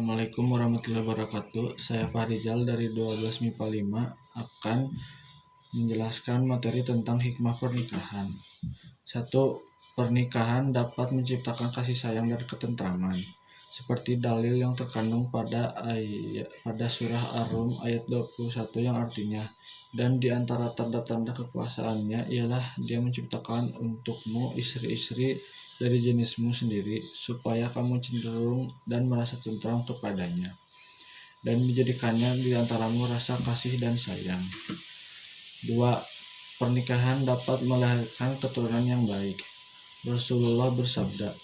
Assalamualaikum warahmatullahi wabarakatuh. Saya Fahrizal dari 12 MIPA 5 akan menjelaskan materi tentang hikmah pernikahan. 1. Pernikahan dapat menciptakan kasih sayang dan ketentraman. Seperti dalil yang terkandung pada surah Ar-Rum ayat 21 yang artinya, dan di antara tanda-tanda kekuasaannya ialah Dia menciptakan untukmu istri-istri dari jenismu sendiri, supaya kamu cenderung dan merasa tentram kepadanya, dan dijadikannya di antaramu rasa kasih dan sayang. 2. Pernikahan dapat melahirkan keturunan yang baik. Rasulullah bersabda,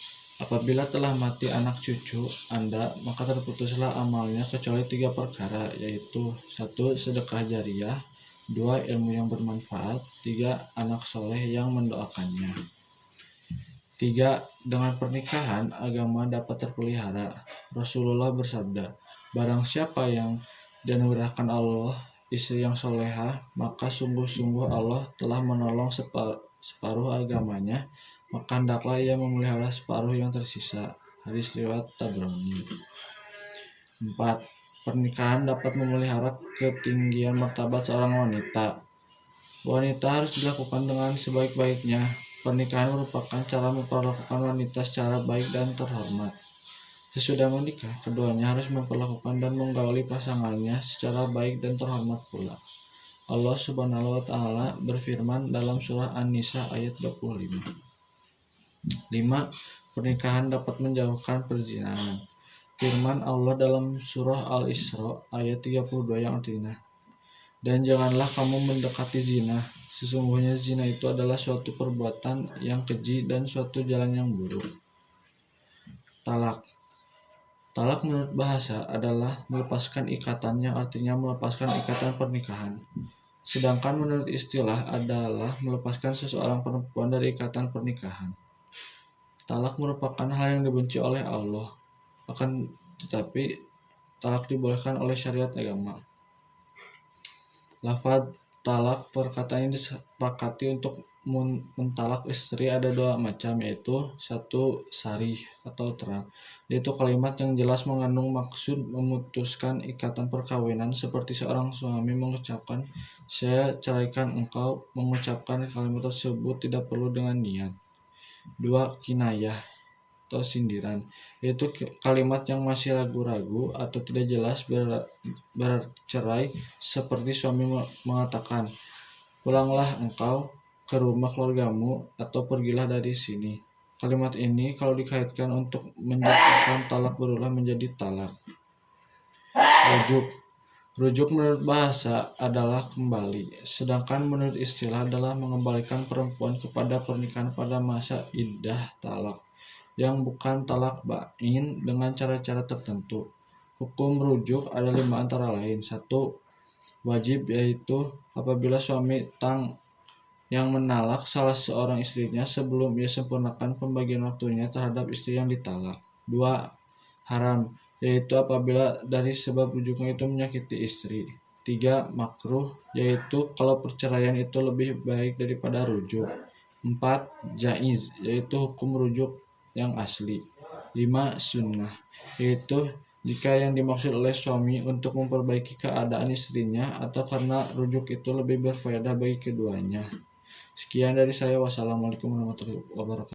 apabila telah mati anak cucu Anda, maka terputuslah amalnya kecuali 3 perkara, yaitu 1. Sedekah jariyah, 2. Ilmu yang bermanfaat, 3. Anak soleh yang mendoakannya. 3. Dengan pernikahan, agama dapat terpelihara. Rasulullah bersabda, barang siapa yang dianugerahkan Allah istri yang soleha, maka sungguh-sungguh Allah telah menolong separuh agamanya, maka hendaklah ia memelihara separuh yang tersisa. Hadis riwayat Tabrani. 4. Pernikahan dapat memelihara ketinggian martabat seorang wanita. Wanita harus dilakukan dengan sebaik-baiknya. Pernikahan merupakan cara memperlakukan wanita secara baik dan terhormat. Sesudah menikah, keduanya harus memperlakukan dan menggauli pasangannya secara baik dan terhormat pula. Allah Subhanahu wa Ta'ala berfirman dalam surah An-Nisa ayat 25. 5. Pernikahan dapat menjauhkan perzinahan. Firman Allah dalam surah Al-Isra ayat 32 yang artinya, dan janganlah kamu mendekati zina. Sesungguhnya zina itu adalah suatu perbuatan yang keji dan suatu jalan yang buruk. Talak. Talak menurut bahasa adalah melepaskan ikatan, yang artinya melepaskan ikatan pernikahan. Sedangkan menurut istilah adalah melepaskan seseorang perempuan dari ikatan pernikahan. Talak merupakan hal yang dibenci oleh Allah. Akan tetapi talak dibolehkan oleh syariat agama. Lafaz talak, perkataan yang disepakati untuk mentalak istri ada 2 macam, yaitu 1. Sarih atau terang, yaitu kalimat yang jelas mengandung maksud memutuskan ikatan perkawinan, seperti seorang suami mengucapkan saya ceraikan engkau. Mengucapkan kalimat tersebut tidak perlu dengan niat. 2. Kinayah atau sindiran, yaitu kalimat yang masih ragu-ragu atau tidak jelas bercerai, seperti suami mengatakan pulanglah engkau ke rumah keluargamu atau pergilah dari sini. Kalimat ini kalau dikaitkan untuk menjatuhkan talak berulang menjadi talak. Rujuk menurut bahasa adalah kembali, sedangkan menurut istilah adalah mengembalikan perempuan kepada pernikahan pada masa iddah talak, yang bukan talak bain dengan cara-cara tertentu. Hukum rujuk ada 5 antara lain. 1. Wajib, yaitu apabila suami yang menalak salah seorang istrinya sebelum ia sempurnakan pembagian waktunya terhadap istri yang ditalak. 2. Haram, yaitu apabila dari sebab rujuknya itu menyakiti istri. 3. Makruh, yaitu kalau perceraian itu lebih baik daripada rujuk. 4. Jaiz, yaitu hukum rujuk yang asli. 5. Sunnah, yaitu jika yang dimaksud oleh suami untuk memperbaiki keadaan istrinya atau karena rujuk itu lebih berfaedah bagi keduanya. Sekian dari saya. Wassalamualaikum warahmatullahi wabarakatuh.